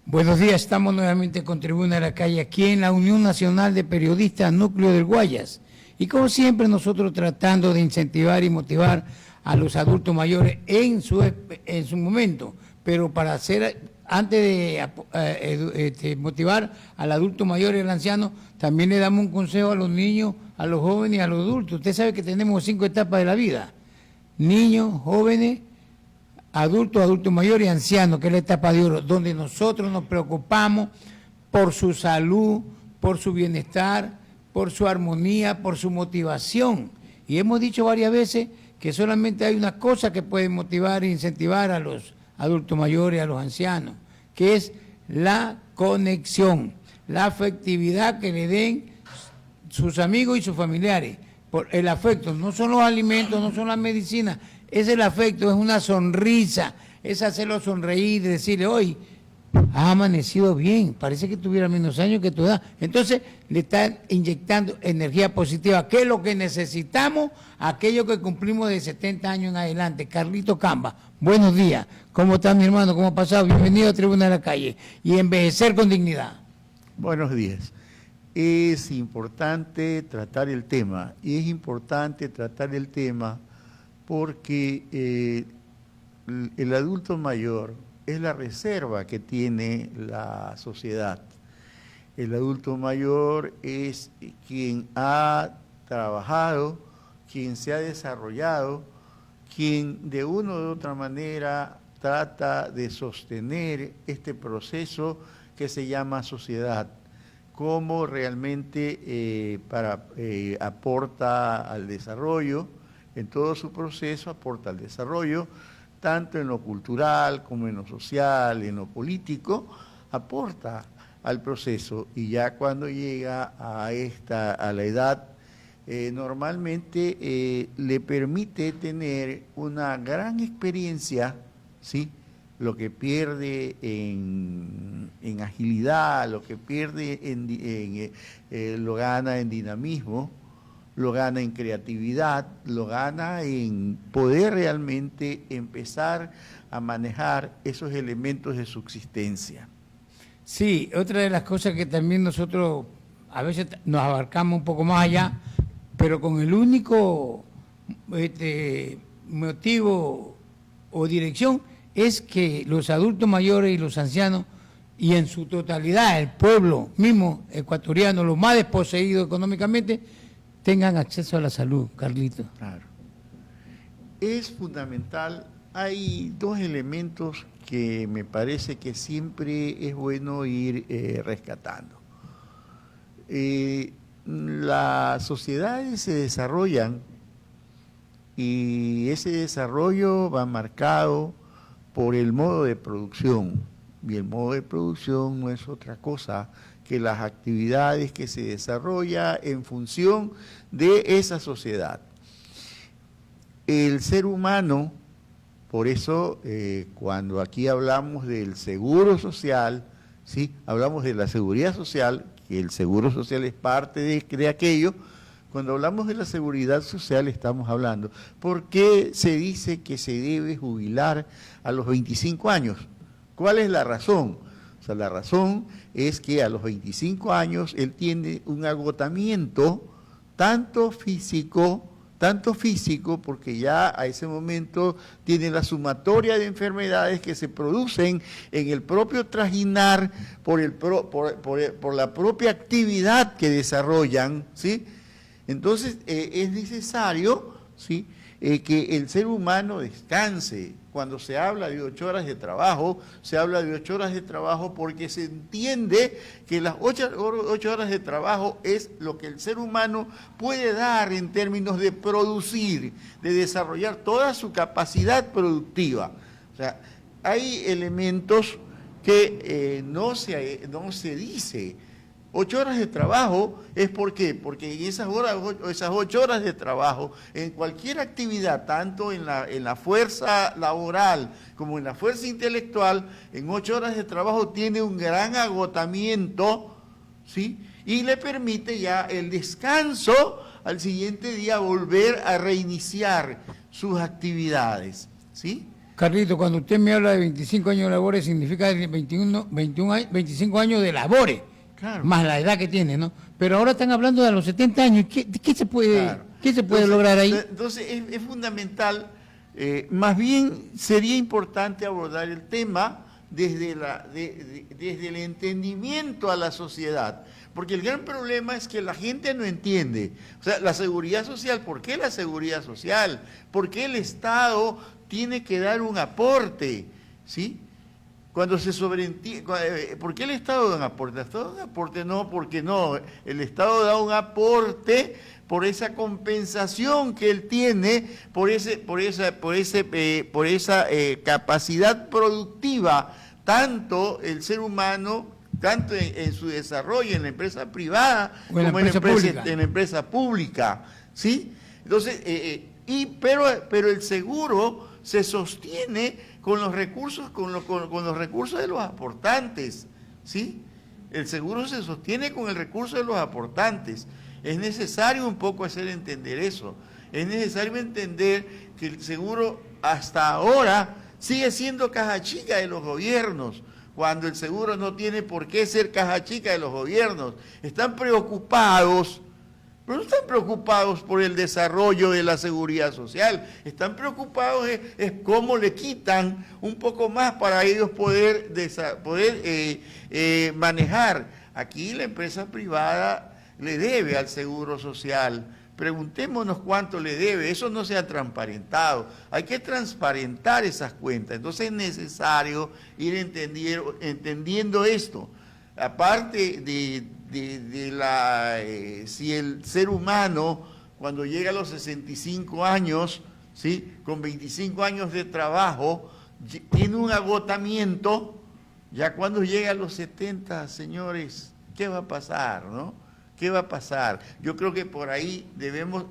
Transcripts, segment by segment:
Buenos días, estamos nuevamente con Tribuna de la Calle, aquí en la Unión Nacional de Periodistas Núcleo del Guayas. Y como siempre nosotros tratando de incentivar y motivar a los adultos mayores en su momento, pero para hacer, antes de motivar al adulto mayor y al anciano, también le damos un consejo a los niños, a los jóvenes y a los adultos. Usted sabe que tenemos 5 etapas de la vida: niños, jóvenes, adultos, adultos mayores y ancianos, que es la etapa de oro, donde nosotros nos preocupamos por su salud, por su bienestar, por su armonía, por su motivación. Y hemos dicho varias veces que solamente hay una cosa que puede motivar e incentivar a los adultos mayores, a los ancianos, que es la conexión, la afectividad que le den sus amigos y sus familiares. Por el afecto, no son los alimentos, no son las medicinas, es el afecto, es una sonrisa, es hacerlo sonreír, decirle, hoy has amanecido bien, parece que tuviera menos años que tu edad. Entonces le están inyectando energía positiva, que es lo que necesitamos aquellos que cumplimos de 70 años en adelante. Carlito Camba, buenos días, ¿cómo está mi hermano? ¿Cómo ha pasado? Bienvenido a Tribuna de la Calle y envejecer con dignidad. Buenos días. Es importante tratar el tema, y es importante tratar el tema porque el adulto mayor es la reserva que tiene la sociedad. El adulto mayor es quien ha trabajado, quien se ha desarrollado, quien de una u otra manera trata de sostener este proceso que se llama sociedad, cómo realmente aporta al desarrollo. En todo su proceso aporta al desarrollo, tanto en lo cultural como en lo social, en lo político, aporta al proceso. Y ya cuando llega a la edad, normalmente le permite tener una gran experiencia, ¿sí? Lo que pierde en agilidad, lo que pierde lo gana en dinamismo, lo gana en creatividad, lo gana en poder realmente empezar a manejar esos elementos de subsistencia. Sí, otra de las cosas que también nosotros a veces nos abarcamos un poco más allá, pero con el único motivo o dirección es que los adultos mayores y los ancianos, y en su totalidad el pueblo mismo ecuatoriano, los más desposeídos económicamente, tengan acceso a la salud, Carlito. Claro. Es fundamental. Hay dos elementos que me parece que siempre es bueno ir rescatando. Las sociedades se desarrollan y ese desarrollo va marcado por el modo de producción. Y el modo de producción no es otra cosa que las actividades que se desarrollan en función de esa sociedad. El ser humano, por eso cuando aquí hablamos del seguro social, ¿sí? Hablamos de la seguridad social, que el seguro social es parte de aquello. Cuando hablamos de la seguridad social estamos hablando, ¿por qué se dice que se debe jubilar a los 25 años? ¿Cuál es la razón? O sea, la razón es que a los 25 años él tiene un agotamiento tanto físico, porque ya a ese momento tiene la sumatoria de enfermedades que se producen en el propio trajinar por la propia actividad que desarrollan, ¿sí? Entonces es necesario, ¿sí? Que el ser humano descanse. Cuando se habla de 8 horas de trabajo, se habla de 8 horas de trabajo porque se entiende que las 8 horas de trabajo es lo que el ser humano puede dar en términos de producir, de desarrollar toda su capacidad productiva. O sea, hay elementos que no se dice. 8 horas de trabajo es ¿por qué? Porque en esas 8 horas de trabajo, en cualquier actividad, tanto en la fuerza laboral como en la fuerza intelectual, en 8 horas de trabajo tiene un gran agotamiento, ¿sí? Y le permite ya el descanso al siguiente día volver a reiniciar sus actividades, ¿sí? Carlito, cuando usted me habla de 25 años de labores, significa 25 años de labores, Claro. más la edad que tiene, ¿no? Pero ahora están hablando de los 70 años. ¿Qué se puede, Claro. ¿qué se puede Entonces, lograr ahí? Entonces es fundamental, más bien sería importante abordar el tema desde el entendimiento a la sociedad, porque el gran problema es que la gente no entiende. O sea, la seguridad social, ¿por qué la seguridad social? ¿Por qué el Estado tiene que dar un aporte? ¿Sí? Cuando se sobreentiende, ¿por qué el Estado da un aporte? ¿El Estado da un aporte? No, porque no. El Estado da un aporte por esa compensación que él tiene, por esa capacidad productiva, tanto el ser humano, tanto en su desarrollo en la empresa privada como en la empresa pública, ¿sí? Entonces, pero el seguro se sostiene con los recursos, con los recursos de los aportantes, ¿sí? El seguro se sostiene con el recurso de los aportantes. Es necesario un poco hacer entender eso. Es necesario entender que el seguro hasta ahora sigue siendo caja chica de los gobiernos, cuando el seguro no tiene por qué ser caja chica de los gobiernos. Están preocupados, pero no están preocupados por el desarrollo de la seguridad social, están preocupados es cómo le quitan un poco más para ellos poder manejar. Aquí la empresa privada le debe al Seguro Social. Preguntémonos cuánto le debe, eso no se ha transparentado. Hay que transparentar esas cuentas. Entonces es necesario ir entendiendo esto. Aparte si el ser humano, cuando llega a los 65 años, ¿sí?, con 25 años de trabajo, tiene un agotamiento, ya cuando llega a los 70, señores, ¿qué va a pasar, no? ¿Qué va a pasar? Yo creo que por ahí debemos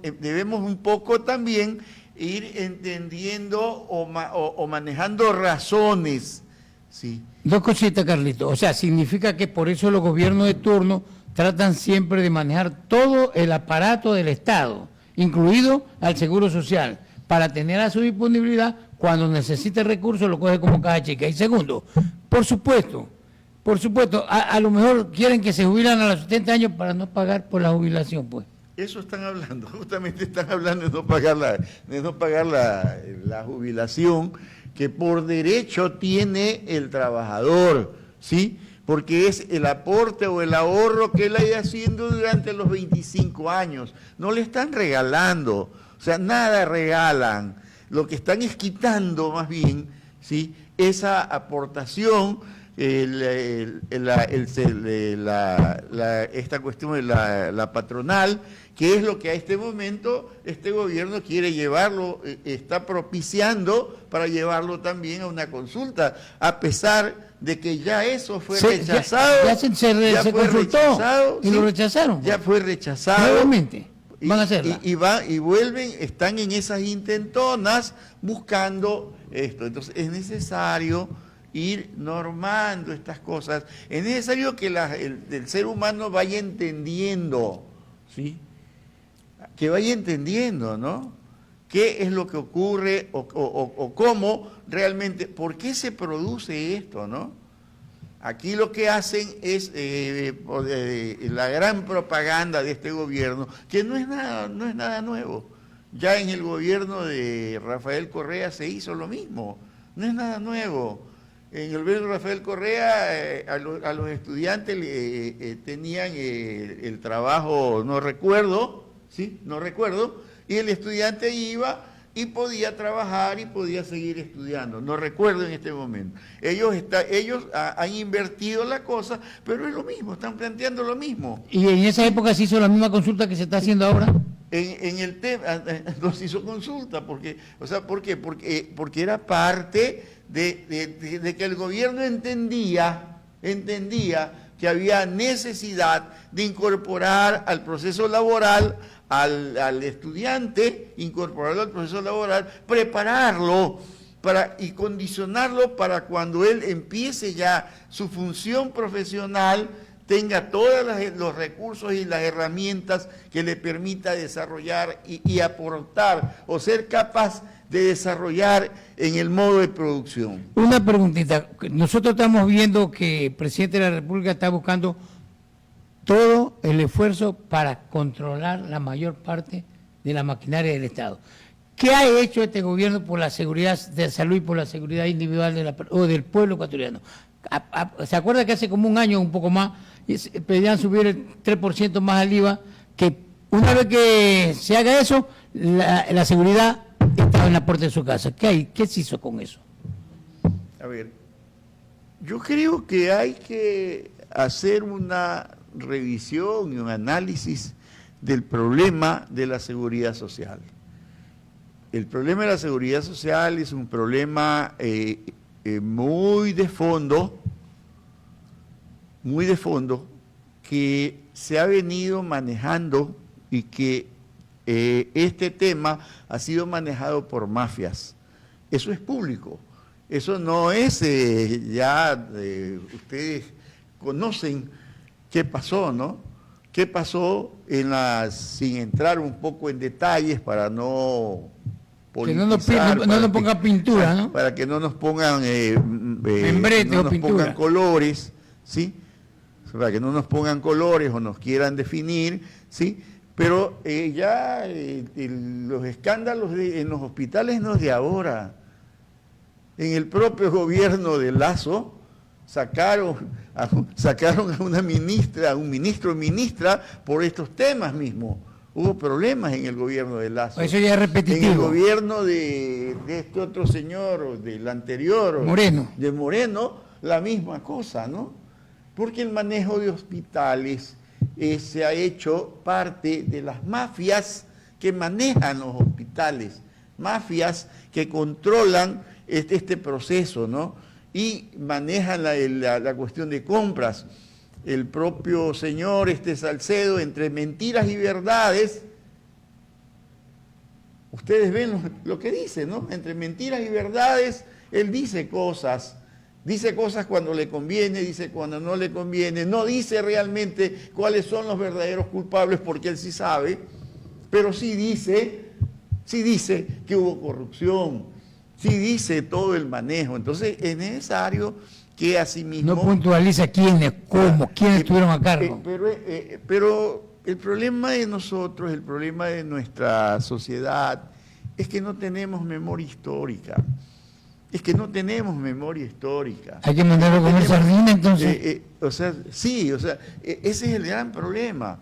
un poco también ir entendiendo o manejando razones, ¿sí? Dos cositas, Carlito. O sea, significa que por eso los gobiernos de turno tratan siempre de manejar todo el aparato del Estado, incluido al Seguro Social, para tener a su disponibilidad cuando necesite recursos, lo coge como caja chica. Y segundo, por supuesto, a lo mejor quieren que se jubilan a los 70 años para no pagar por la jubilación, pues. Eso están hablando, justamente están hablando de no pagar la jubilación que por derecho tiene el trabajador, ¿sí? Porque es el aporte o el ahorro que él haya haciendo durante los 25 años. No le están regalando, o sea, nada regalan. Lo que están es quitando más bien, ¿sí?, esa aportación, esta cuestión de la patronal, que es lo que a este momento este gobierno quiere llevarlo, está propiciando para llevarlo también a una consulta, a pesar de que ya eso fue rechazado. Se consultó y lo rechazaron. Ya fue rechazado. Nuevamente, van a hacerla. Y vuelven, están en esas intentonas buscando esto. Entonces es necesario ir normando estas cosas. Es necesario que el ser humano vaya entendiendo, ¿sí?, que vaya entendiendo, ¿no?, qué es lo que ocurre o cómo realmente, por qué se produce esto, ¿no? Aquí lo que hacen es la gran propaganda de este gobierno, que no es nada nuevo. Ya en el gobierno de Rafael Correa se hizo lo mismo, no es nada nuevo. En el gobierno de Rafael Correa a los estudiantes tenían el trabajo, no recuerdo, y el estudiante iba y podía trabajar y podía seguir estudiando. No recuerdo en este momento. Ellos han invertido la cosa, pero es lo mismo, están planteando lo mismo. ¿Y en esa época se hizo la misma consulta que se está haciendo ahora? En el tema, no se hizo consulta, ¿por qué? Porque era parte de que el gobierno entendía que había necesidad de incorporar al proceso laboral al estudiante, incorporarlo al proceso laboral, prepararlo y condicionarlo para cuando él empiece ya su función profesional, tenga todos los recursos y las herramientas que le permita desarrollar y aportar o ser capaz de desarrollar en el modo de producción. Una preguntita. Nosotros estamos viendo que el presidente de la República está buscando todo el esfuerzo para controlar la mayor parte de la maquinaria del Estado. ¿Qué ha hecho este gobierno por la seguridad de salud y por la seguridad individual del pueblo ecuatoriano? ¿Se acuerda que hace como un año, un poco más, pedían subir el 3% más al IVA? Que una vez que se haga eso, la seguridad estaba en la puerta de su casa. ¿Qué se hizo con eso? A ver, yo creo que hay que hacer una revisión y un análisis del problema de la seguridad social. El problema de la seguridad social es un problema muy de fondo, que se ha venido manejando y que este tema ha sido manejado por mafias. Eso es público, eso no es ustedes conocen qué pasó, ¿no? ¿Qué pasó sin entrar un poco en detalles para no politizar, que no nos pongan pintura, ¿no? Para que no nos pongan pongan colores, ¿sí? Para que no nos pongan colores o nos quieran definir, ¿sí? Pero los escándalos en los hospitales no es de ahora. En el propio gobierno de Lasso sacaron a una ministra, a un ministro o ministra por estos temas mismos. Hubo problemas en el gobierno de Lasso. Eso ya es repetitivo. En el gobierno de este otro señor, del anterior, Moreno. De Moreno, la misma cosa, ¿no? Porque el manejo de hospitales se ha hecho parte de las mafias que manejan los hospitales, mafias que controlan este proceso, ¿no? Y manejan la cuestión de compras. El propio señor Salcedo, entre mentiras y verdades, ustedes ven lo que dice, ¿no? Entre mentiras y verdades, él dice cosas cuando le conviene, dice cuando no le conviene, no dice realmente cuáles son los verdaderos culpables porque él sí sabe, pero sí dice que hubo corrupción, sí dice todo el manejo. Entonces es necesario que asimismo... No puntualiza quiénes, cómo, quiénes estuvieron a cargo. Pero el problema de nosotros, el problema de nuestra sociedad, es que no tenemos memoria histórica. Hay que mandarlo a comer sardina, entonces. Ese es el gran problema.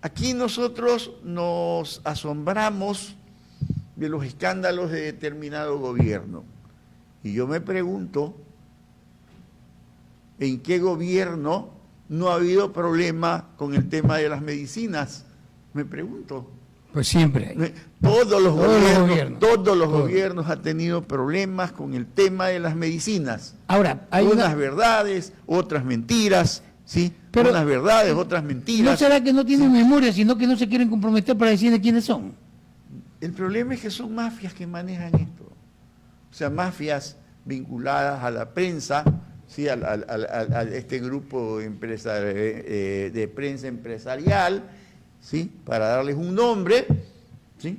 Aquí nosotros nos asombramos de los escándalos de determinado gobierno. Y yo me pregunto, ¿en qué gobierno no ha habido problema con el tema de las medicinas? Me pregunto. Pues siempre hay. Todos los gobiernos han tenido problemas con el tema de las medicinas. Ahora, hay unas verdades, otras mentiras, ¿sí? Pero unas verdades, otras mentiras. ¿No será que no tienen memoria, sino que no se quieren comprometer para decir de quiénes son? El problema es que son mafias que manejan esto. O sea, mafias vinculadas a la prensa, ¿sí? a este grupo de prensa empresarial, ¿sí? Para darles un nombre, ¿sí?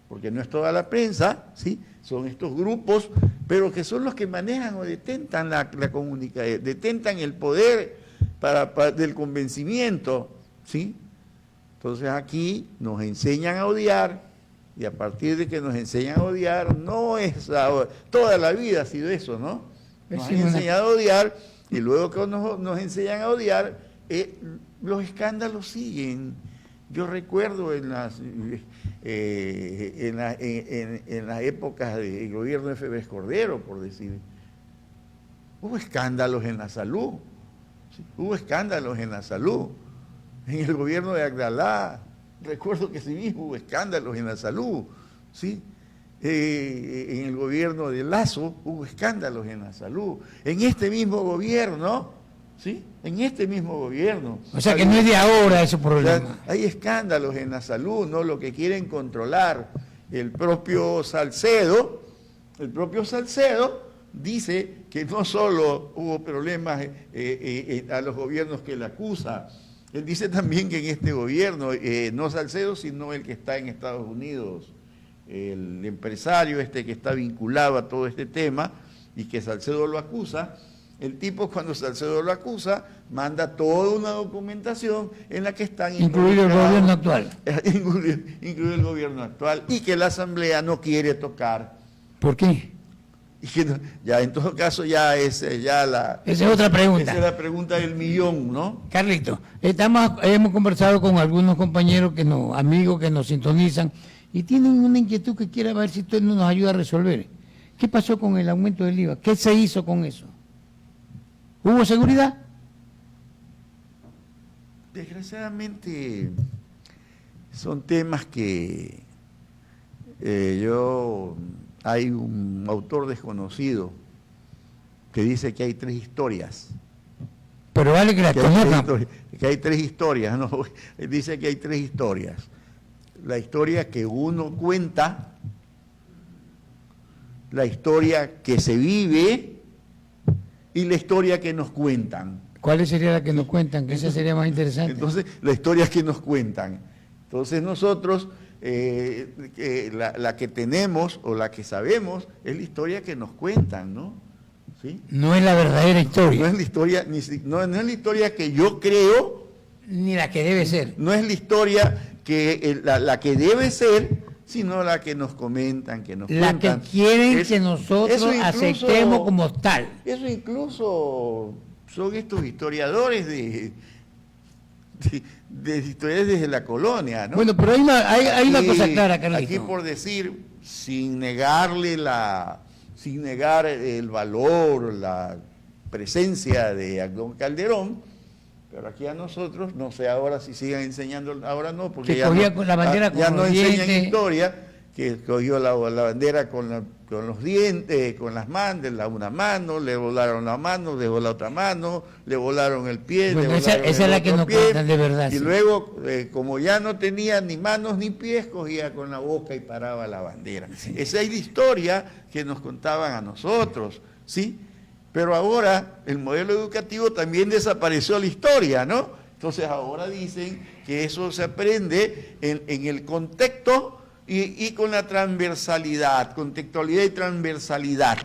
Porque no es toda la prensa, ¿sí? Son estos grupos, pero que son los que manejan o detentan la comunicación, detentan el poder del convencimiento, ¿sí? Entonces aquí nos enseñan a odiar, y a partir de que nos enseñan a odiar, toda la vida ha sido eso, ¿no? Nos han enseñado a odiar, y luego que nos enseñan a odiar, los escándalos siguen. Yo recuerdo en las épocas del gobierno de Febres Cordero, por decir, hubo escándalos en la salud, ¿sí? Hubo escándalos en la salud. En el gobierno de Agdalá, recuerdo que sí hubo escándalos en la salud, ¿sí? En el gobierno de Lasso hubo escándalos en la salud. En este mismo gobierno, ¿sí? En este mismo gobierno. O sea que no es de ahora ese problema. Hay escándalos en la salud, ¿no? Lo que quieren controlar el propio Salcedo, dice que no solo hubo problemas a los gobiernos que le acusa, él dice también que en este gobierno, no Salcedo, sino el que está en Estados Unidos, el empresario que está vinculado a todo este tema y que Salcedo lo acusa, el tipo cuando Salcedo lo acusa manda toda una documentación en la que están incluido el gobierno actual. Incluido el gobierno actual y que la Asamblea no quiere tocar. ¿Por qué? Y que ya en todo caso esa es otra pregunta. Esa es la pregunta del millón, ¿no? Carlito, hemos conversado con algunos compañeros amigos que nos sintonizan y tienen una inquietud que quiera ver si usted nos ayuda a resolver. ¿Qué pasó con el aumento del IVA? ¿Qué se hizo con eso? ¿Hubo seguridad? Desgraciadamente son temas que hay un autor desconocido que dice que hay 3 historias. Pero vale que la conozcan. Que hay 3 historias, ¿no? Dice que hay 3 historias. La historia que uno cuenta, la historia que se vive y la historia que nos cuentan. ¿Cuál sería la que nos cuentan? Que esa sería más interesante. Entonces, la historia que nos cuentan. Entonces nosotros, la que tenemos o la que sabemos es la historia que nos cuentan, ¿no? ¿Sí? No es la verdadera historia. No es la historia, no es la historia que yo creo. Ni la que debe ser. No es la historia que la que debe ser, sino la que nos comentan, que nos cuentan. La que quieren que nosotros aceptemos como tal. Eso incluso son estos historiadores de historias desde la colonia, ¿no? Bueno, pero hay una cosa clara, Carlito. Aquí por decir, sin negar el valor, la presencia de don Calderón, pero aquí a nosotros, no sé ahora si sigan enseñando, ahora no, porque ya no, la bandera ya no enseñan historia, que cogió la bandera con los dientes, con las manos, una mano, le volaron la mano, dejó la otra mano, le volaron el pie, bueno, esa es la que nos cuentan de verdad. Y sí. luego, como ya no tenía ni manos ni pies, cogía con la boca y paraba la bandera. Sí. Esa es la historia que nos contaban a nosotros, ¿sí? Pero ahora el modelo educativo también desapareció la historia, ¿no? Entonces ahora dicen que eso se aprende en el contexto y con la transversalidad, contextualidad y transversalidad.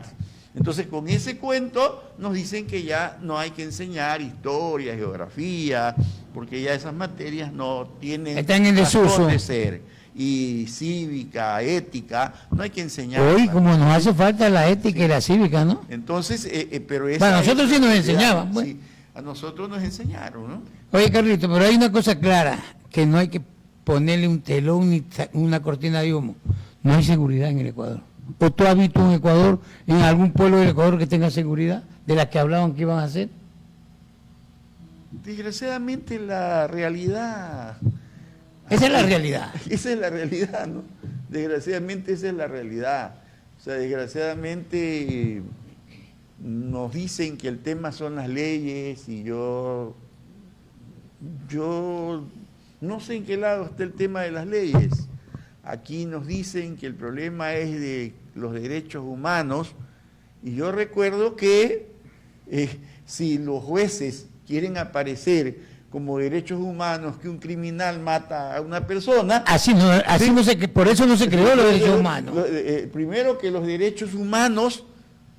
Entonces con ese cuento nos dicen que ya no hay que enseñar historia, geografía, porque ya esas materias no tienen están en desuso de ser. Y cívica, ética, no hay que enseñar. Hoy, como nos hace falta la ética y la cívica, ¿no? Entonces, pero esa bueno, a nosotros sí nos enseñaban. Pues. Sí, a nosotros nos enseñaron, ¿no? Oye, Carlito, pero hay una cosa clara, que no hay que ponerle un telón ni una cortina de humo. No hay seguridad en el Ecuador. ¿O tú has visto un Ecuador, en algún pueblo del Ecuador que tenga seguridad, de la que hablaban que iban a hacer? Desgraciadamente la realidad... Esa es la realidad. Esa es la realidad, ¿no? Desgraciadamente esa es la realidad. O sea, desgraciadamente nos dicen que el tema son las leyes y yo no sé en qué lado está el tema de las leyes. Aquí nos dicen que el problema es de los derechos humanos y yo recuerdo que si los jueces quieren aparecer como derechos humanos, que un criminal mata a una persona. ¿Sí? Por eso no se creó los derechos humanos. Primero que los derechos humanos,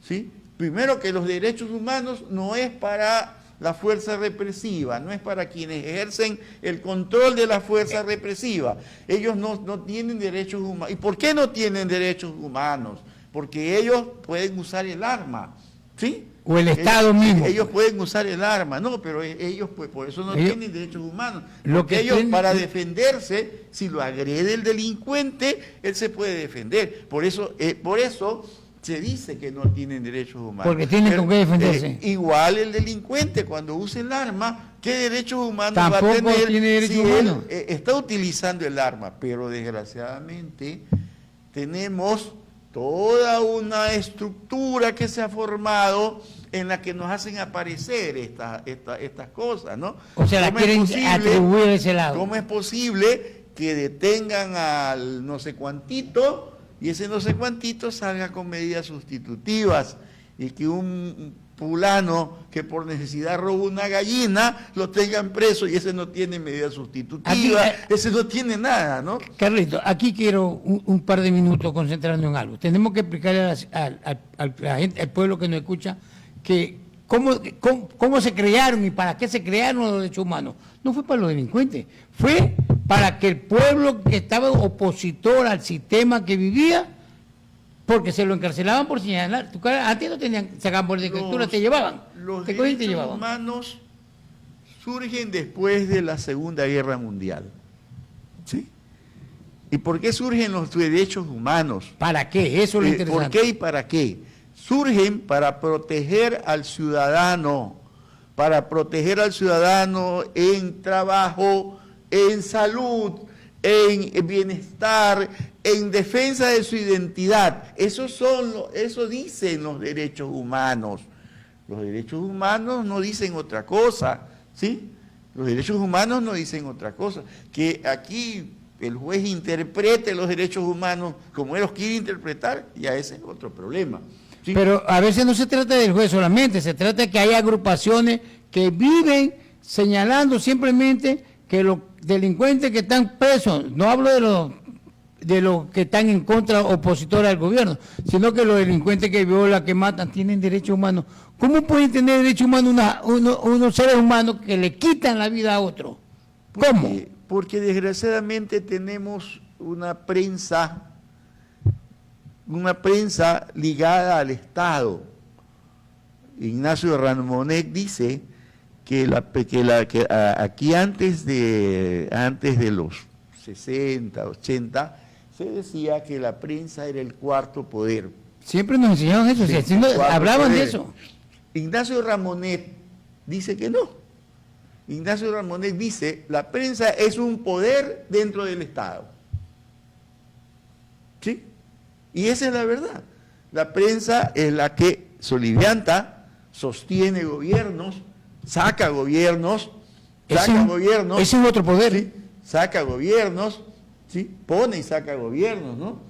¿sí? Primero que los derechos humanos no es para la fuerza represiva, no es para quienes ejercen el control de la fuerza represiva. Ellos no tienen derechos humanos. ¿Y por qué no tienen derechos humanos? Porque ellos pueden usar el arma, ¿sí? O el Estado mismo. Ellos pueden usar el arma, no, pero ellos pues por eso no tienen derechos humanos. Porque ellos para defenderse, si lo agrede el delincuente, él se puede defender. Por eso se dice que no tienen derechos humanos. Porque tienen con qué defenderse. Igual el delincuente cuando usa el arma, ¿qué derechos humanos tampoco va a tener tiene derechos si humanos? Él está utilizando el arma? Pero desgraciadamente tenemos toda una estructura que se ha formado en la que nos hacen aparecer estas cosas, ¿no? O sea, la quieren atribuir ese lado. ¿Cómo es posible que detengan al no sé cuantito y ese no sé cuantito salga con medidas sustitutivas? y que un fulano que por necesidad roba una gallina, lo tengan preso y ese no tiene medida sustitutiva, ese no tiene nada, ¿no? Carlito, aquí quiero un par de minutos concentrarnos en algo. Tenemos que explicarle la gente, al pueblo que nos escucha, que cómo se crearon y para qué se crearon los derechos humanos. No fue para los delincuentes, fue para que el pueblo que estaba opositor al sistema que vivía, porque se lo encarcelaban por señalar. Antes no tenían, sacaban por escritura, te llevaban. Los te cogían y te derechos llevaban. humanos surgen después de la Segunda Guerra Mundial. ¿Sí? ¿Y por qué surgen los derechos humanos? ¿Para qué? Eso es lo interesante. ¿Por qué y para qué? Surgen para proteger al ciudadano, en trabajo, en salud, en bienestar, en defensa de su identidad. Eso dicen los derechos humanos. Los derechos humanos no dicen otra cosa, ¿sí? Los derechos humanos no dicen otra cosa. Que aquí el juez interprete los derechos humanos como él los quiere interpretar, ya ese es otro problema, ¿sí? Pero a veces no se trata del juez solamente, se trata de que hay agrupaciones que viven señalando simplemente que los delincuentes que están presos, no hablo de los que están en contra, opositores al gobierno, sino que los delincuentes que violan, que matan, tienen derechos humanos. ¿Cómo pueden tener derechos humanos unos seres humanos que le quitan la vida a otro? ¿Cómo? Porque desgraciadamente tenemos una prensa ligada al Estado. Ignacio Ramonet dice que aquí antes de los 60, 80, se decía que la prensa era el cuarto poder. Siempre nos enseñaron eso, Sí, hablaban poder. de eso. Ignacio Ramonet dice que no. Ignacio Ramonet dice, la prensa es un poder dentro del Estado. ¿Sí? Y esa es la verdad. La prensa es la que solivianta, sostiene gobiernos, saca gobiernos, Ese es otro poder. ¿sí? Saca gobiernos, ¿sí? Pone y saca gobiernos, ¿no?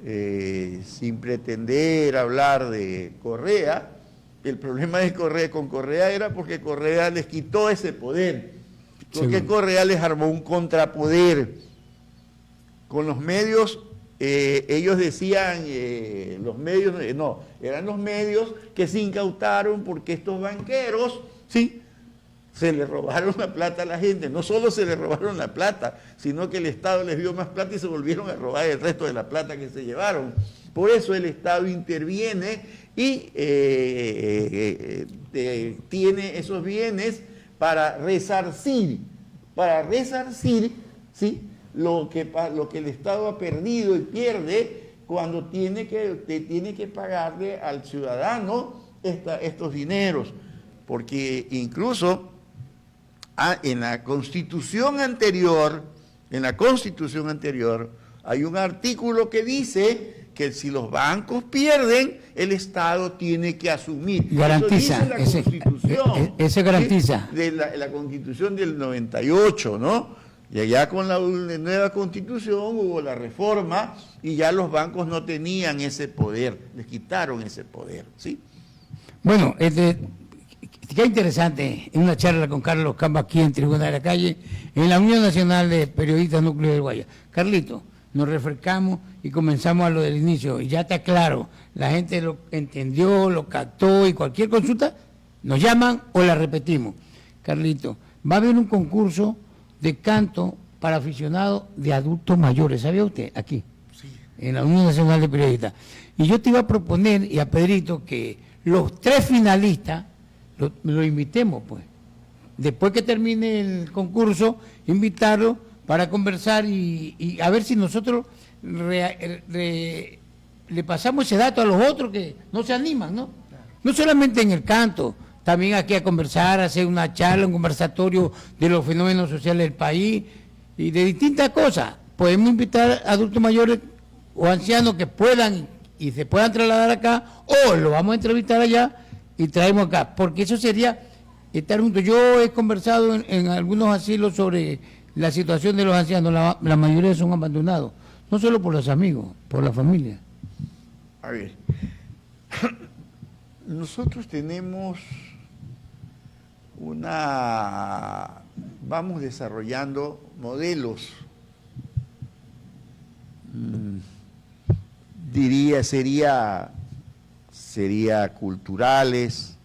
Sin pretender hablar de Correa, el problema de con Correa era porque Correa les quitó ese poder, porque Correa les armó un contrapoder. Con los medios, ellos decían, eran los medios que se incautaron porque estos banqueros, ¿sí?, se le robaron la plata a la gente. No solo se le robaron la plata, sino que el Estado les dio más plata y se volvieron a robar el resto de la plata que se llevaron. Por eso el Estado interviene y tiene esos bienes para resarcir, ¿sí?, lo que el Estado ha perdido y pierde cuando tiene que pagarle al ciudadano estos dineros. Porque incluso en la Constitución anterior, hay un artículo que dice que si los bancos pierden, el Estado tiene que asumir. Garantiza. Eso dice la Constitución. Ese garantiza. ¿Sí? De la Constitución del 98, ¿no? Y allá con la nueva Constitución hubo la reforma y ya los bancos no tenían ese poder, les quitaron ese poder, ¿sí? Bueno, qué interesante, en una charla con Carlos Camba aquí en Tribuna de la Calle, en la Unión Nacional de Periodistas Núcleo del Guayas. Carlito, nos refrescamos y comenzamos a lo del inicio, y ya está claro, la gente lo entendió, lo captó, y cualquier consulta nos llaman o la repetimos. Carlito, va a haber un concurso de canto para aficionados de adultos mayores, ¿sabía usted? Aquí, sí, en la Unión Nacional de Periodistas. Y yo te iba a proponer, y a Pedrito, que los 3 finalistas lo invitemos, pues. Después que termine el concurso, invitarlo para conversar y a ver si nosotros le pasamos ese dato a los otros que no se animan, ¿no? No solamente en el canto, también aquí a conversar, a hacer una charla, un conversatorio de los fenómenos sociales del país y de distintas cosas. Podemos invitar a adultos mayores o ancianos que puedan y se puedan trasladar acá, o lo vamos a entrevistar allá y traemos acá, porque eso sería estar juntos. Yo he conversado en algunos asilos sobre la situación de los ancianos, la mayoría son abandonados, no solo por los amigos, por la familia. A ver, nosotros tenemos vamos desarrollando modelos, diría, sería culturales,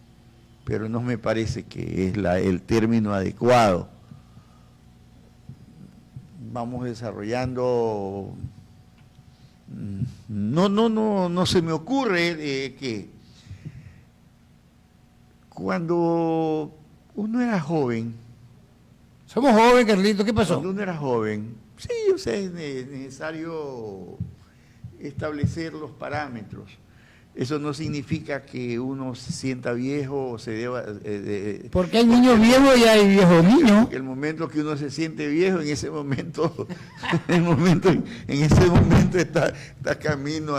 pero no me parece que es el término adecuado. Vamos desarrollando, no se me ocurre que cuando uno era joven. Somos jóvenes, Carlito, ¿qué pasó? Cuando uno era joven, sí, o sea, es necesario establecer los parámetros. Eso no significa que uno se sienta viejo o se deba... porque hay niños viejos y hay viejos niños. Porque el momento que uno se siente viejo, en ese momento, está camino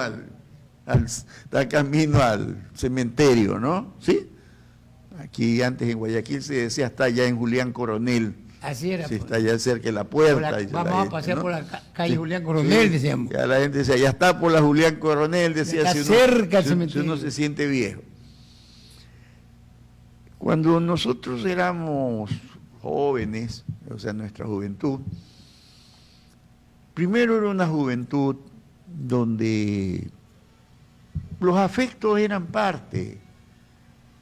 está camino al cementerio, ¿no? ¿Sí? Aquí antes en Guayaquil se decía, está allá en Julián Coronel. Así era. Sí, está allá cerca de la puerta. Vamos a pasear, ¿no?, por la calle Julián Coronel, sí, decíamos. Ya la gente decía, ya está por la Julián Coronel, decía, está cerca si uno se siente viejo. Cuando nosotros éramos jóvenes, o sea, nuestra juventud, primero era una juventud donde los afectos eran parte.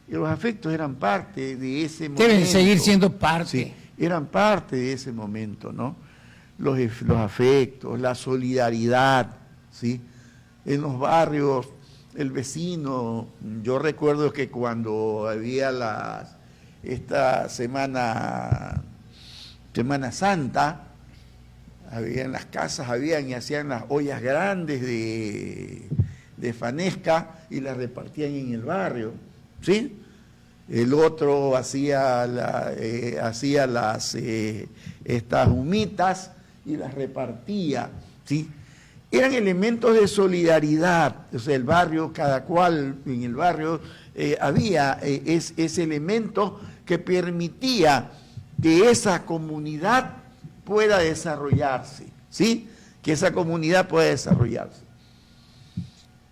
Y los afectos eran parte de ese momento. Deben seguir siendo parte. Sí, eran parte de ese momento, ¿no? Los afectos, la solidaridad, ¿sí? En los barrios, el vecino. Yo recuerdo que cuando había esta Semana Santa, había en las casas, y hacían las ollas grandes de fanesca y las repartían en el barrio, ¿sí? El otro hacía estas humitas y las repartía, ¿sí? Eran elementos de solidaridad, o sea, el barrio, cada cual en el barrio había ese elemento que permitía que esa comunidad pueda desarrollarse, ¿sí? Que esa comunidad pueda desarrollarse.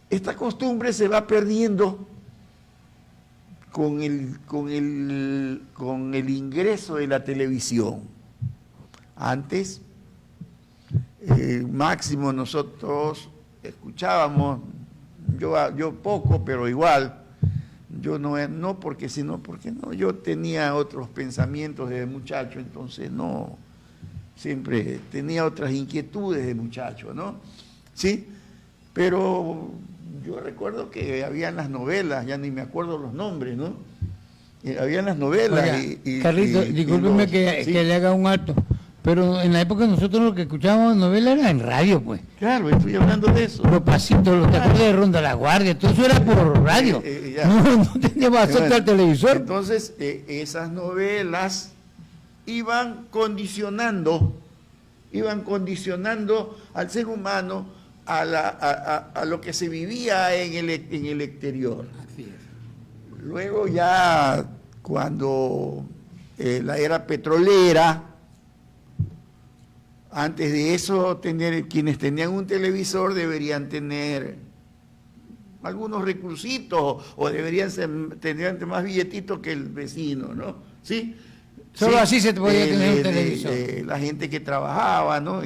Esta costumbre se va perdiendo con el ingreso de la televisión. Antes, máximo nosotros escuchábamos, yo poco, pero igual, yo no porque yo tenía otros pensamientos de muchacho, entonces no, siempre tenía otras inquietudes de muchacho, ¿no? ¿Sí? Pero yo recuerdo que habían las novelas, ya ni me acuerdo los nombres, ¿no? Habían las novelas. Oiga, Carlito, discúlpeme que le haga un alto, pero en la época nosotros lo que escuchábamos novelas era en radio, pues. Claro, estoy hablando de eso. Los pasitos, ¿te acuerdas de Ronda la Guardia? Todo eso era por radio. No teníamos acceso al televisor. Entonces, esas novelas iban condicionando al ser humano a lo que se vivía en el exterior. Así es. Luego ya cuando la era petrolera, antes de eso quienes tenían un televisor deberían tener algunos recursitos o deberían tener más billetitos que el vecino, ¿no? ¿Sí? Solo así se podía tener un televisor. La gente que trabajaba, ¿no?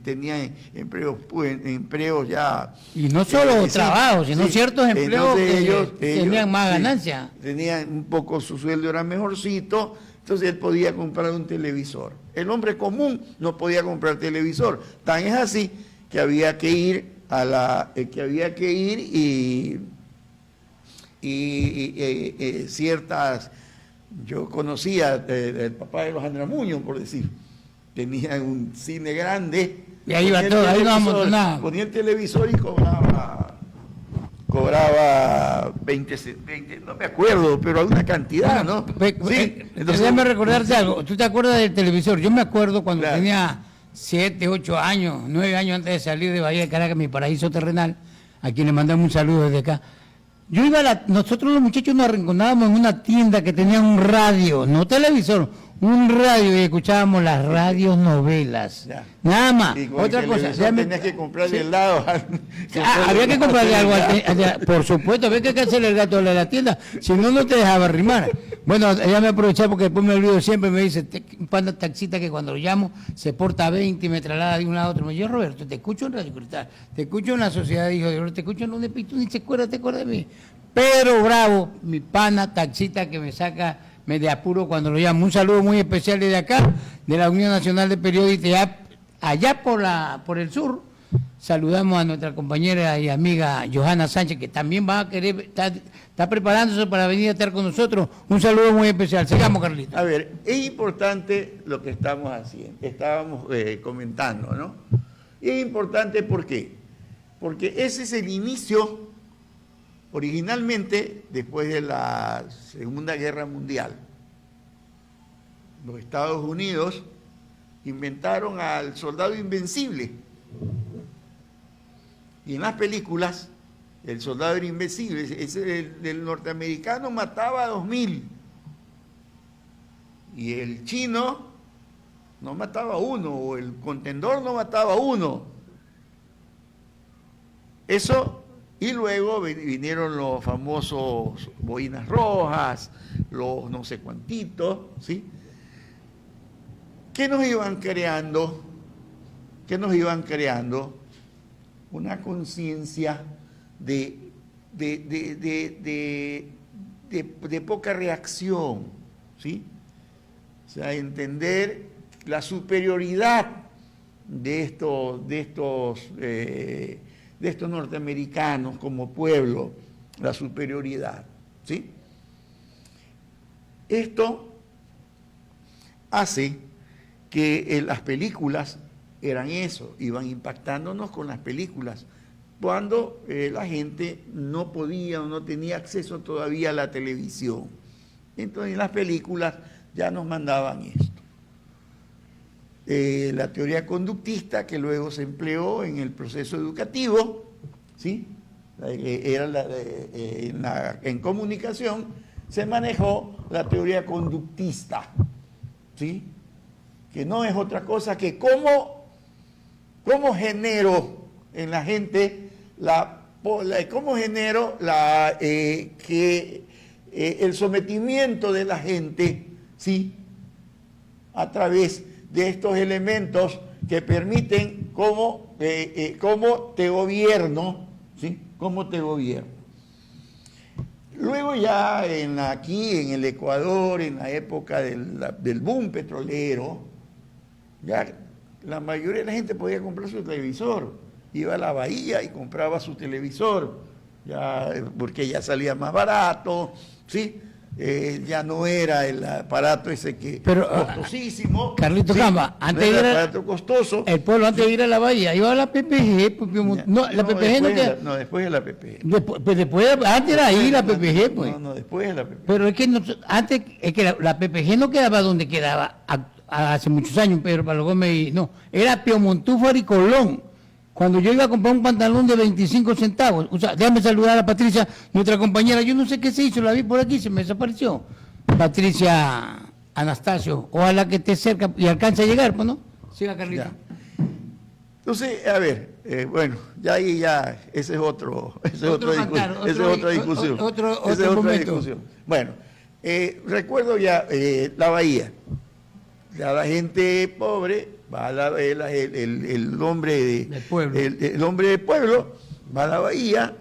Tenía empleos ya... Y no solo trabajos, sino ciertos empleos que ellos tenían más ganancia. Tenían un poco, su sueldo era mejorcito, entonces él podía comprar un televisor. El hombre común no podía comprar televisor. Tan es así que había que ir y ciertas... Yo conocía el papá de los Andramuño, por decir, tenía un cine grande. Y ahí iba todo, ahí no amontonaba. Ponía el televisor y cobraba 20, no me acuerdo, pero alguna cantidad, ¿no? Sí, entonces, déjame recordarte algo. ¿Tú te acuerdas del televisor? Yo me acuerdo cuando tenía 7, 8 años, 9 años antes de salir de Bahía de Caracas, mi paraíso terrenal, a quien le mandamos un saludo desde acá. Nosotros los muchachos nos arrinconábamos en una tienda que tenía un radio, no televisor, un radio y escuchábamos las radios novelas. Ya. Nada más. Y con Otra el cosa. televisor tenías que comprarle helado. Había que comprarle algo. Por supuesto, había que hacerle el gato a la tienda. Si no, no te dejaba arrimar. Bueno, ella me aprovechaba porque después me olvido siempre. Me dice, un panda taxista que cuando lo llamo se porta 20 y me traslada de un lado a otro. Me dice, yo, Roberto, te escucho en Radio Cristal, te escucho en la Sociedad de Hijos de Oro, te escucho en donde tú ni te acuerdas de mí. Pero bravo, mi pana taxista que me saca me de apuro cuando lo llamo. Un saludo muy especial desde acá, de la Unión Nacional de Periodistas, allá por el sur. Saludamos a nuestra compañera y amiga Johanna Sánchez, que también va a querer, está preparándose para venir a estar con nosotros. Un saludo muy especial. Sigamos, Carlito. A ver, es importante lo que estamos haciendo, estábamos comentando, ¿no? Y es importante, ¿por qué? Porque ese es el inicio, originalmente, después de la Segunda Guerra Mundial. Los Estados Unidos inventaron al soldado invencible. Y en las películas, el soldado era invencible. El norteamericano mataba a 2000. Y el chino no mataba a uno, o el contendor no mataba a uno. Eso, y luego vinieron los famosos boinas rojas, los no sé cuantitos, ¿sí? ¿Qué nos iban creando? ¿Qué nos iban creando? Una conciencia de poca reacción, ¿sí? O sea, entender la superioridad de estos norteamericanos como pueblo, la superioridad, ¿sí? Esto hace que las películas eran eso, iban impactándonos con las películas, cuando la gente no podía o no tenía acceso todavía a la televisión. Entonces en las películas ya nos mandaban esto. La teoría conductista, que luego se empleó en el proceso educativo, ¿sí? En comunicación se manejó la teoría conductista, ¿sí? Que no es otra cosa que cómo genero en la gente el sometimiento de la gente, ¿sí? A través de estos elementos que permiten cómo te gobierno, ¿sí? Cómo te gobierno. Luego ya aquí en el Ecuador, en la época del boom petrolero, ya la mayoría de la gente podía comprar su televisor. Iba a la bahía y compraba su televisor, ya, porque ya salía más barato, ¿sí? Ya no era el aparato ese costosísimo. Carlito, ¿sí? Camba, antes no era era aparato costoso. El pueblo antes de ir a la bahía iba a la PPG, Después de la PPG. Antes era ahí la PPG, pues. No, después de la PPG. Pero es que antes es que la PPG no quedaba donde quedaba hace muchos años, Pedro Pablo Gómez, no, era Piemontúfar y Colón. Cuando yo iba a comprar un pantalón de 25 centavos, o sea, déjame saludar a Patricia, nuestra compañera, yo no sé qué se hizo, la vi por aquí, se me desapareció. Patricia Anastasio, ojalá que esté cerca y alcance a llegar, pues, ¿no? Siga, Carlito. Ya. Entonces, a ver, bueno, esa es otra discusión. Otro discusión. Bueno, recuerdo ya la bahía. Ya la gente pobre va a el hombre del pueblo. El hombre del pueblo va a la bahía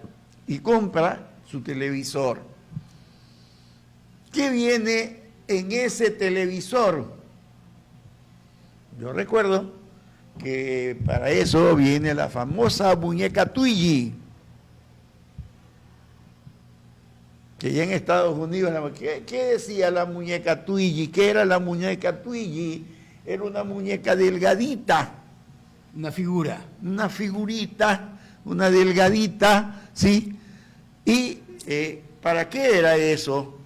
y compra su televisor. ¿Qué viene en ese televisor? Yo recuerdo que para eso viene la famosa muñeca Twiggy, que ya en Estados Unidos, ¿qué decía la muñeca Twiggy? ¿Qué era la muñeca Twiggy? Era una muñeca delgadita. Una figura. Una figurita, una delgadita, ¿sí? ¿Y para qué era eso?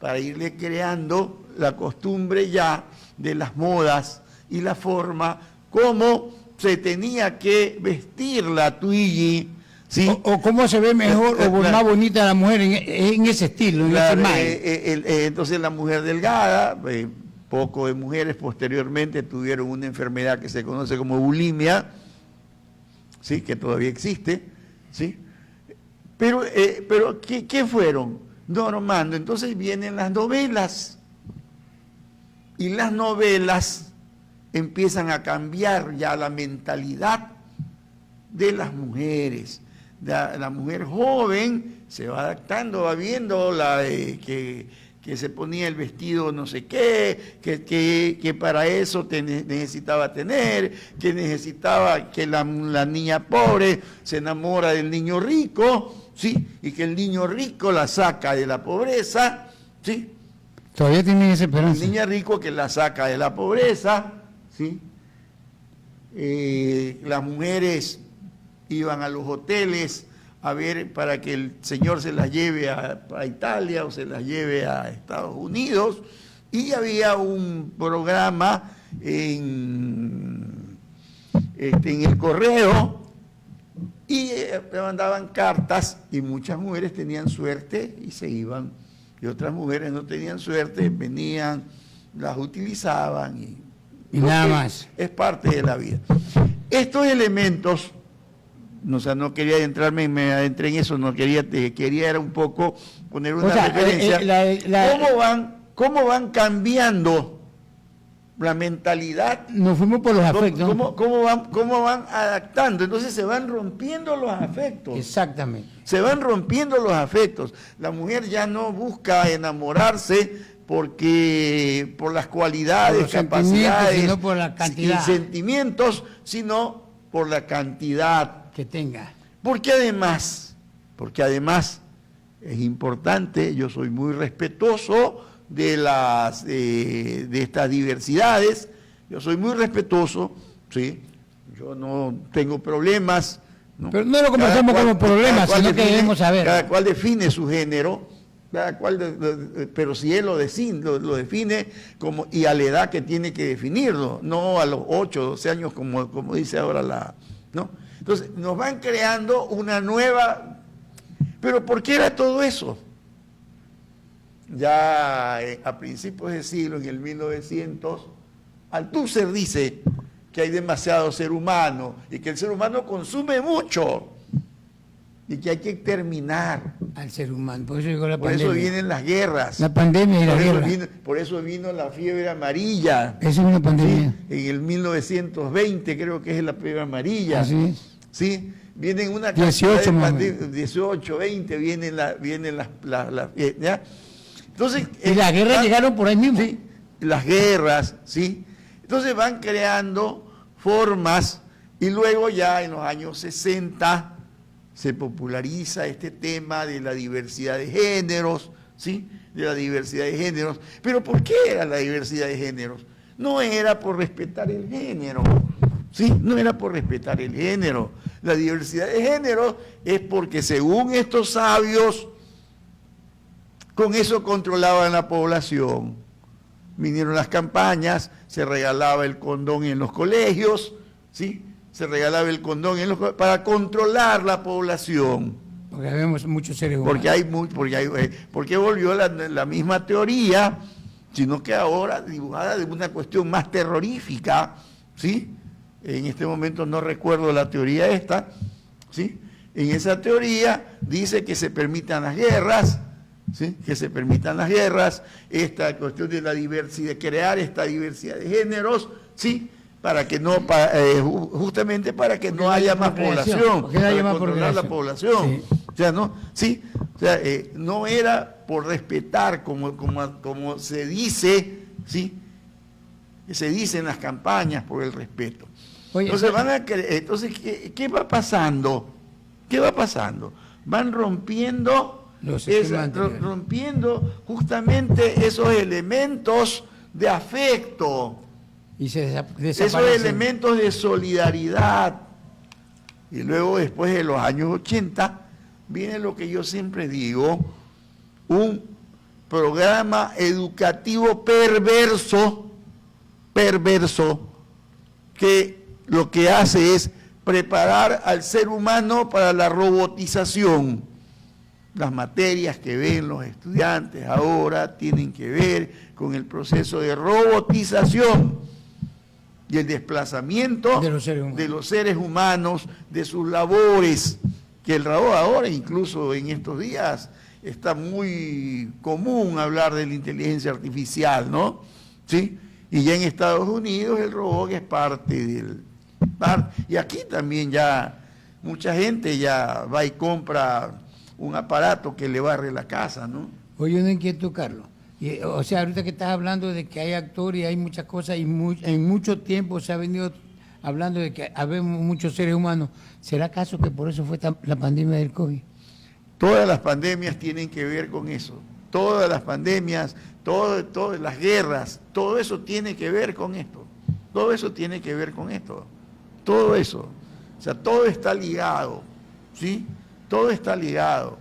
Para irle creando la costumbre ya de las modas y la forma, cómo se tenía que vestir la Twiggy, ¿sí? O cómo se ve mejor o más bonita la mujer en ese estilo, en ese imagen. Entonces la mujer delgada, poco de mujeres posteriormente tuvieron una enfermedad que se conoce como bulimia, ¿sí? Que todavía existe, ¿sí? Pero ¿qué fueron? Normando. Entonces vienen las novelas, y las novelas empiezan a cambiar ya la mentalidad de las mujeres. La mujer joven se va adaptando, va viendo que se ponía el vestido no sé qué, que para eso necesitaba tener, que necesitaba que la niña pobre se enamora del niño rico, ¿sí? Y que el niño rico la saca de la pobreza, ¿sí? Todavía tienen esa esperanza. El niño rico que la saca de la pobreza, ¿sí? Las mujeres iban a los hoteles a ver para que el señor se las lleve a Italia o se las lleve a Estados Unidos, y había un programa en el correo, y le mandaban cartas, y muchas mujeres tenían suerte y se iban, y otras mujeres no tenían suerte, venían, las utilizaban y nada más. Es parte de la vida. Estos elementos, no quería adentrarme, me adentré en eso, quería era un poco poner una referencia. ¿Cómo van cambiando la mentalidad? Nos fuimos por los afectos. ¿Cómo van adaptando? Entonces se van rompiendo los afectos. Exactamente. Se van rompiendo los afectos. La mujer ya no busca enamorarse por las cualidades, por capacidades, sino por la cantidad. Y sentimientos, sino por la cantidad que tenga. Porque además es importante, yo soy muy respetuoso de estas diversidades, yo soy muy respetuoso, ¿sí? Yo no tengo problemas, ¿no? Pero no lo conversamos como problemas, sino que debemos saber. Cada cual define su género, pero si él lo define como, y a la edad que tiene que definirlo, no a los 8, 12 años como dice ahora ¿no? Entonces nos van creando una nueva. ¿Pero por qué era todo eso? Ya a principios del siglo, en el 1900, Althusser dice que hay demasiado ser humano y que el ser humano consume mucho y que hay que exterminar al ser humano. Por eso llegó la pandemia. Por eso vienen las guerras. La pandemia y la guerra. Por eso vino la fiebre amarilla. Esa es una pandemia. ¿Sí? En el 1920 creo que es la fiebre amarilla. Así es. ¿Sí? Vienen una 18, 20, vienen las ¿ya? Entonces, y las guerras llegaron por ahí mismo. ¿Sí? Las guerras, ¿sí? Entonces van creando formas, y luego ya en los años 60 se populariza este tema de la diversidad de géneros, ¿sí? De la diversidad de géneros. ¿Pero por qué era la diversidad de géneros? No era por respetar el género, ¿sí? No era por respetar el género. La diversidad de géneros es porque, según estos sabios, con eso controlaban la población. Vinieron las campañas, se regalaba el condón en los colegios, ¿sí? Se regalaba el condón para controlar la población. Porque habemos muchos seres humanos. Porque volvió la misma teoría, sino que ahora dibujada de una cuestión más terrorífica, ¿sí? En este momento no recuerdo la teoría esta, ¿sí? En esa teoría dice que se permitan las guerras, ¿sí? Que se permitan las guerras, esta cuestión de la diversidad, de crear esta diversidad de géneros, ¿sí? Para que no, justamente para que no haya más población, para controlar la población. Sí. O sea, ¿no? Sí, o sea, no era por respetar como se dice, ¿sí? Que se dice en las campañas, por el respeto. Oye, entonces, ¿qué va pasando? ¿Qué va pasando? Van rompiendo justamente esos elementos de afecto, y esos elementos de solidaridad. Y luego, después de los años 80, viene lo que yo siempre digo, un programa educativo perverso, que lo que hace es preparar al ser humano para la robotización. Las materias que ven los estudiantes ahora tienen que ver con el proceso de robotización y el desplazamiento de los seres humanos, de sus labores, que el robot ahora, incluso en estos días, está muy común hablar de la inteligencia artificial, ¿no? ¿Sí? Y ya en Estados Unidos el robot es parte del... Y aquí también ya mucha gente ya va y compra un aparato que le barre la casa, ¿no? Oye, una inquietud, Carlos. O sea, ahorita que estás hablando de que hay actores y hay muchas cosas, y en mucho tiempo se ha venido hablando de que habemos muchos seres humanos. ¿Será acaso que por eso fue la pandemia del COVID? Todas las pandemias tienen que ver con eso. Todas las pandemias, todas las guerras, todo eso tiene que ver con esto. Todo eso tiene que ver con esto. Todo eso. O sea, todo está ligado, ¿sí? Todo está ligado.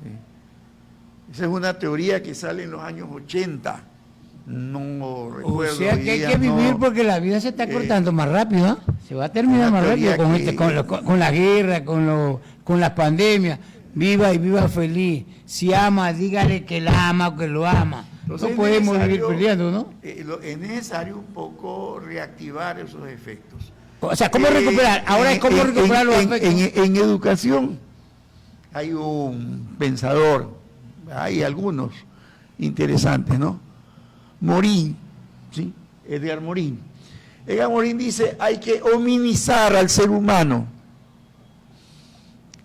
¿Sí? Esa es una teoría que sale en los años 80. No recuerdo. O sea que hay que vivir porque la vida se está cortando más rápido, ¿no? Se va a terminar más rápido con la guerra, con las pandemias. Viva y viva feliz. Si ama, dígale que la ama o que lo ama. Entonces, no podemos vivir peleando, ¿no? Es necesario un poco reactivar esos efectos. O sea, ¿cómo recuperar? Ahora es cómo recuperar los efectos. En educación hay un pensador, hay algunos interesantes, ¿no? Morín, ¿sí? Edgar Morín. Edgar Morín dice, hay que hominizar al ser humano.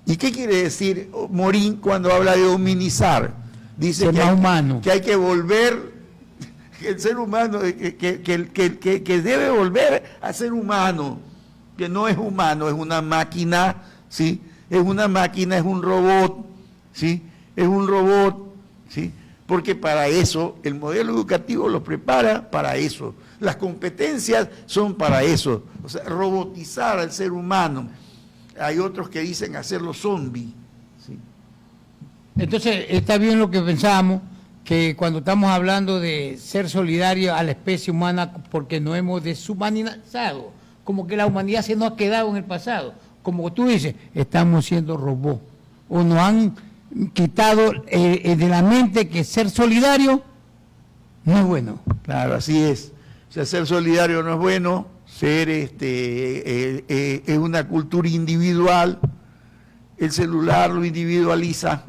¿Y qué quiere decir Morín cuando habla de hominizar? Dice que hay que volver, que el ser humano, que debe volver a ser humano, que no es humano, es una máquina, ¿sí? Es una máquina, es un robot, ¿sí? Es un robot, ¿sí? Porque para eso, el modelo educativo los prepara para eso. Las competencias son para eso. O sea, robotizar al ser humano. Hay otros que dicen hacerlo zombie. ¿Sí? Entonces, está bien lo que pensábamos, que cuando estamos hablando de ser solidario a la especie humana, porque nos hemos deshumanizado, como que la humanidad se nos ha quedado en el pasado. Como tú dices, estamos siendo robots. O nos han quitado de la mente que ser solidario no es bueno. Claro, así es. O sea, ser solidario no es bueno, ser es una cultura individual, el celular lo individualiza,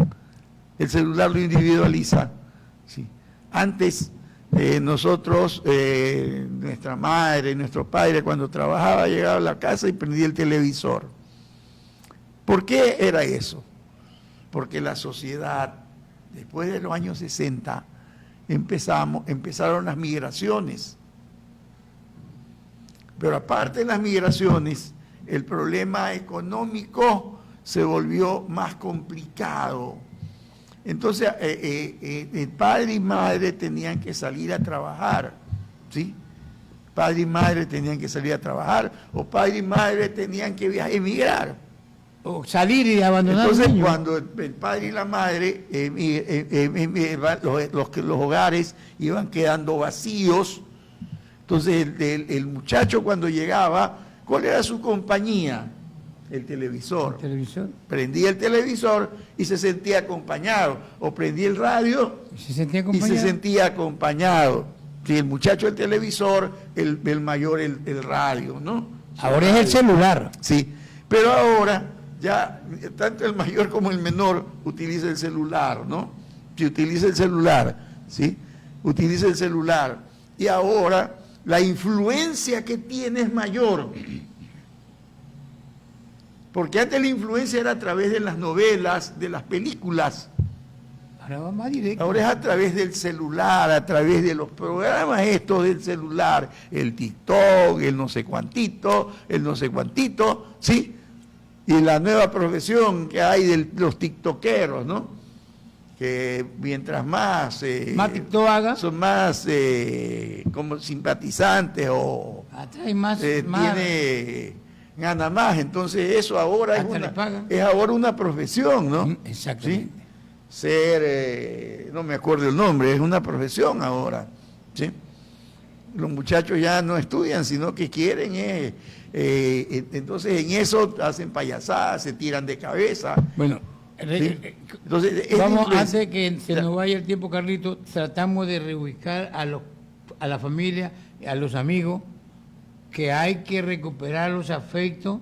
¿sí? Antes nosotros, nuestra madre, nuestro padre, cuando trabajaba, llegaba a la casa y prendía el televisor. ¿Por qué era eso? Porque la sociedad, después de los años 60, empezaron las migraciones. Pero aparte de las migraciones, el problema económico se volvió más complicado. Entonces, el padre y madre tenían que salir a trabajar, ¿sí? Padre y madre tenían que salir a trabajar, o padre y madre tenían que emigrar. O salir y abandonar. Entonces, cuando el padre y la madre, los hogares iban quedando vacíos, entonces el muchacho cuando llegaba, ¿cuál era su compañía? El televisor. ¿El televisor? Prendía el televisor y se sentía acompañado. O prendía el radio y se sentía acompañado. Si el muchacho el televisor, el mayor el radio, ¿no? Ahora es el celular. Sí, pero ahora ya tanto el mayor como el menor utiliza el celular, ¿no? Si utiliza el celular, ¿sí? Utiliza el celular. Y ahora la influencia que tiene es mayor. Porque antes la influencia era a través de las novelas, de las películas. Ahora va más directo. Ahora es a través del celular, a través de los programas estos del celular, el TikTok, el no sé cuantito, ¿sí? Y la nueva profesión que hay de los tiktokeros, ¿no? Que mientras más TikTok haga, son más como simpatizantes o atrae más, gana más. Entonces eso ahora es ahora una profesión, ¿no? Exactamente. ¿Sí? Ser, no me acuerdo el nombre, es una profesión ahora, ¿sí? Los muchachos ya no estudian, sino que quieren, entonces en eso hacen payasadas, se tiran de cabeza. Bueno, Entonces, vamos, antes de que se nos vaya el tiempo, Carlito, tratamos de reubicar a la familia, a los amigos, que hay que recuperar los afectos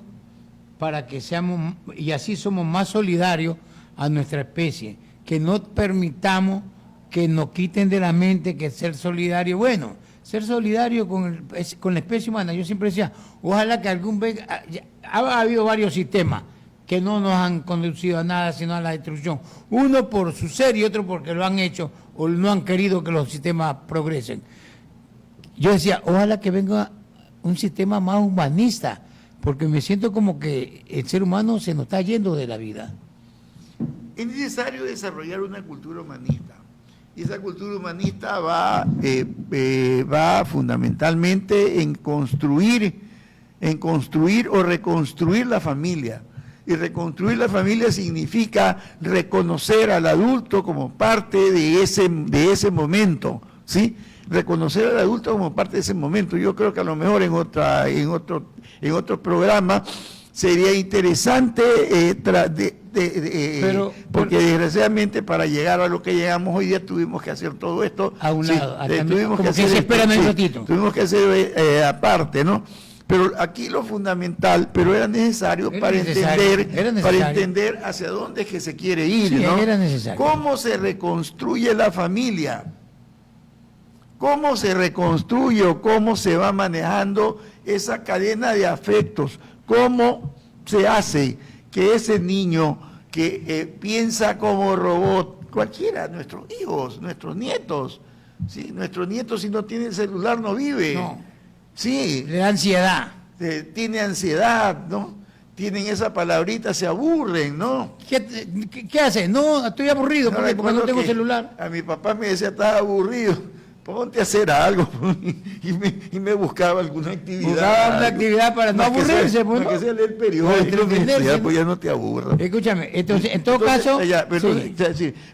para que seamos, y así somos más solidarios a nuestra especie, que no permitamos que nos quiten de la mente que ser solidario, bueno, ser solidario con la especie humana. Yo siempre decía, ojalá que algún vez, ha habido varios sistemas que no nos han conducido a nada, sino a la destrucción. Uno por su ser y otro porque lo han hecho o no han querido que los sistemas progresen. Yo decía, ojalá que venga un sistema más humanista, porque me siento como que el ser humano se nos está yendo de la vida. Es necesario desarrollar una cultura humanista. Y esa cultura humanista va fundamentalmente en construir o reconstruir la familia. Y reconstruir la familia significa reconocer al adulto como parte de ese momento, ¿sí? Reconocer al adulto como parte de ese momento. Yo creo que a lo mejor en otro programa sería interesante, porque desgraciadamente para llegar a lo que llegamos hoy día tuvimos que hacer todo esto. A un lado, tuvimos que hacer tuvimos que hacer aparte, ¿no? Pero aquí lo fundamental, pero era necesario para entender hacia dónde es que se quiere ir, sí, ¿no? Era necesario. ¿Cómo se reconstruye la familia? ¿Cómo se reconstruye o cómo se va manejando esa cadena de afectos? ¿Cómo se hace que ese niño que piensa como robot, cualquiera, nuestros hijos, nuestros nietos, ¿sí? Nuestros nietos si no tienen celular no vive. No. Sí. Le da ansiedad. Tiene ansiedad, ¿no? Tienen esa palabrita, se aburren, ¿no? ¿Qué hace? No, estoy aburrido porque no tengo celular. A mi papá me decía, estás aburrido, ponte a hacer algo. y me buscaba alguna actividad. Buscaba una actividad para no aburrirse. Para que sea leer periódico, pues ya no te aburras. Escúchame, entonces, en todo caso...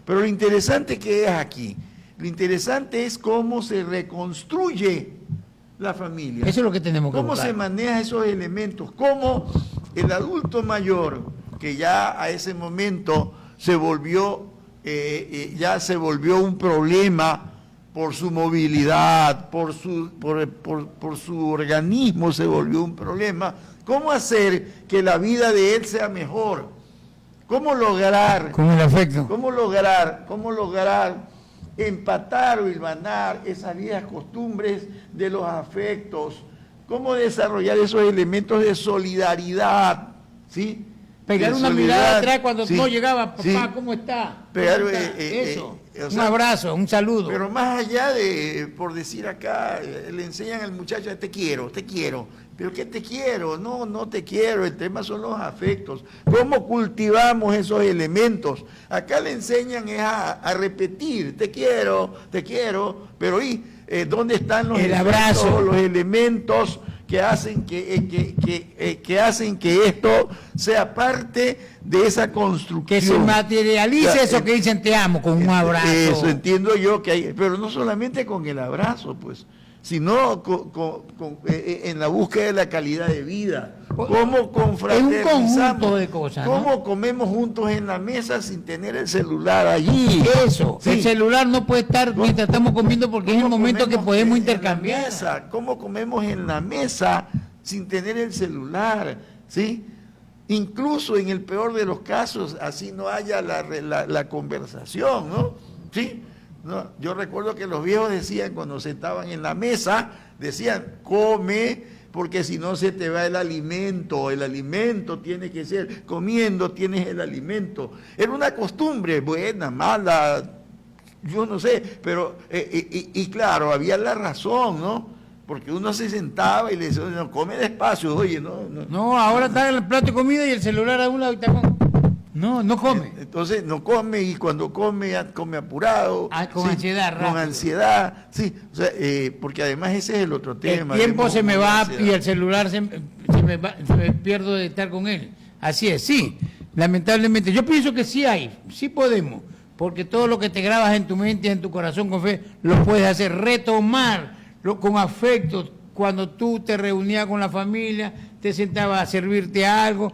Pero lo interesante que es aquí, lo interesante es cómo se reconstruye la familia. Eso es lo que tenemos que buscar. ¿Cómo se maneja esos elementos? ¿Cómo el adulto mayor, que ya a ese momento se volvió un problema por su movilidad, por su organismo se volvió un problema, cómo hacer que la vida de él sea mejor? ¿Cómo lograr? Con el afecto. ¿Cómo lograr empatar o hilvanar esas viejas costumbres de los afectos? ¿Cómo desarrollar esos elementos de solidaridad? ¿Sí? Pegar una mirada atrás cuando no llegaba, papá, sí. ¿Cómo está? Pegar, eso, un abrazo, un saludo. Pero más allá de, por decir acá, le enseñan al muchacho, te quiero. ¿Pero qué te quiero? No te quiero, el tema son los afectos. ¿Cómo cultivamos esos elementos? Acá le enseñan es a repetir, te quiero, pero ¿dónde están los elementos que hacen que hacen que esto sea parte de esa construcción? Que se materialice eso que dicen te amo, con un abrazo. Eso entiendo yo que hay, pero no solamente con el abrazo, pues, sino en la búsqueda de la calidad de vida. ¿Cómo confraternizamos? Es un conjunto de cosas, ¿no? ¿Cómo comemos juntos en la mesa sin tener el celular allí? Eso, sí. El celular no puede estar mientras estamos comiendo porque es el momento que podemos intercambiar. ¿Cómo comemos en la mesa sin tener el celular? ¿Sí? Incluso en el peor de los casos, así no haya la conversación, ¿no? ¿Sí? No, yo recuerdo que los viejos decían cuando sentaban en la mesa, decían, come, porque si no se te va el alimento tiene que ser, comiendo tienes el alimento. Era una costumbre, buena, mala, yo no sé, pero, y claro, había la razón, ¿no? Porque uno se sentaba y le decía, no, come despacio, oye, no. No, ahora está el plato de comida y el celular a un lado y está con... No come. Entonces no come y cuando come apurado. Con ansiedad, rápido. Con ansiedad, sí. O sea, porque además ese es el otro tema. El tiempo se me va y el celular se me pierdo de estar con él. Así es, sí. Lamentablemente. Yo pienso que sí podemos. Porque todo lo que te grabas en tu mente y en tu corazón con fe, lo puedes hacer. Retomarlo con afecto. Cuando tú te reunías con la familia, te sentabas a servirte algo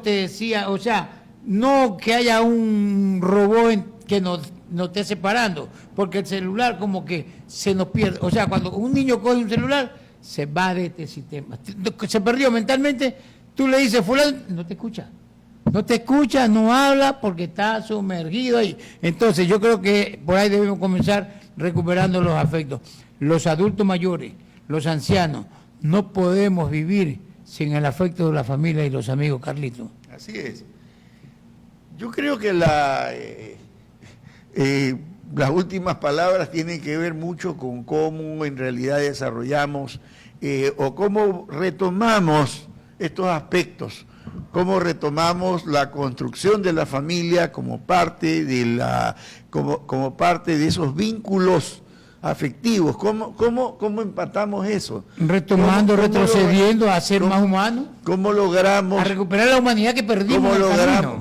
te decía, o sea, no que haya un robot que nos esté separando, porque el celular como que se nos pierde. O sea, cuando un niño coge un celular, se va de este sistema. Se perdió mentalmente, tú le dices, fulano, no te escucha. No te escucha, no habla porque está sumergido ahí. Entonces yo creo que por ahí debemos comenzar recuperando los afectos. Los adultos mayores, los ancianos, no podemos vivir sin el afecto de la familia y los amigos, Carlito. Así es. Yo creo que las últimas palabras tienen que ver mucho con cómo en realidad desarrollamos o cómo retomamos estos aspectos, cómo retomamos la construcción de la familia como parte de como parte de esos vínculos afectivos. ¿Cómo empatamos eso? Retomando, retrocediendo a ser más humanos. ¿Cómo logramos? A recuperar la humanidad que perdimos.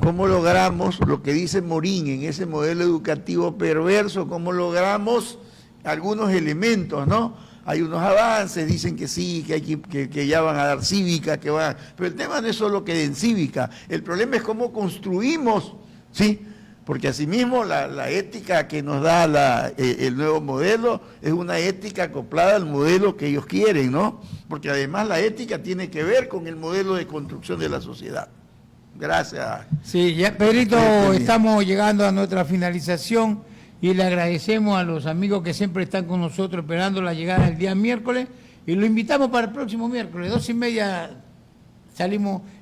¿Cómo logramos lo que dice Morín en ese modelo educativo perverso? ¿Cómo logramos algunos elementos, no? Hay unos avances, dicen que sí, que ya van a dar cívica, pero el tema no es solo que den cívica, el problema es cómo construimos, ¿sí? Porque asimismo la ética que nos da el nuevo modelo es una ética acoplada al modelo que ellos quieren, ¿no? Porque además la ética tiene que ver con el modelo de construcción de la sociedad. Gracias. Sí, ya, Pedrito, estamos llegando a nuestra finalización y le agradecemos a los amigos que siempre están con nosotros esperando la llegada del día miércoles y lo invitamos para el próximo miércoles, 2:30.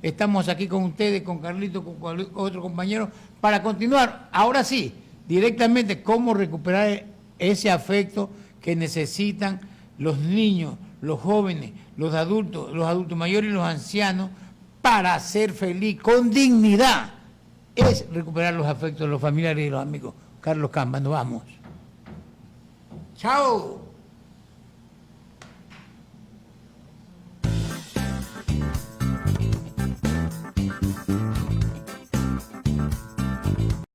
Estamos aquí con ustedes, con Carlito, con otro compañero, para continuar, ahora sí, directamente cómo recuperar ese afecto que necesitan los niños, los jóvenes, los adultos mayores y los ancianos para ser feliz, con dignidad. Es recuperar los afectos de los familiares y los amigos. Carlos Camba, nos vamos. ¡Chao!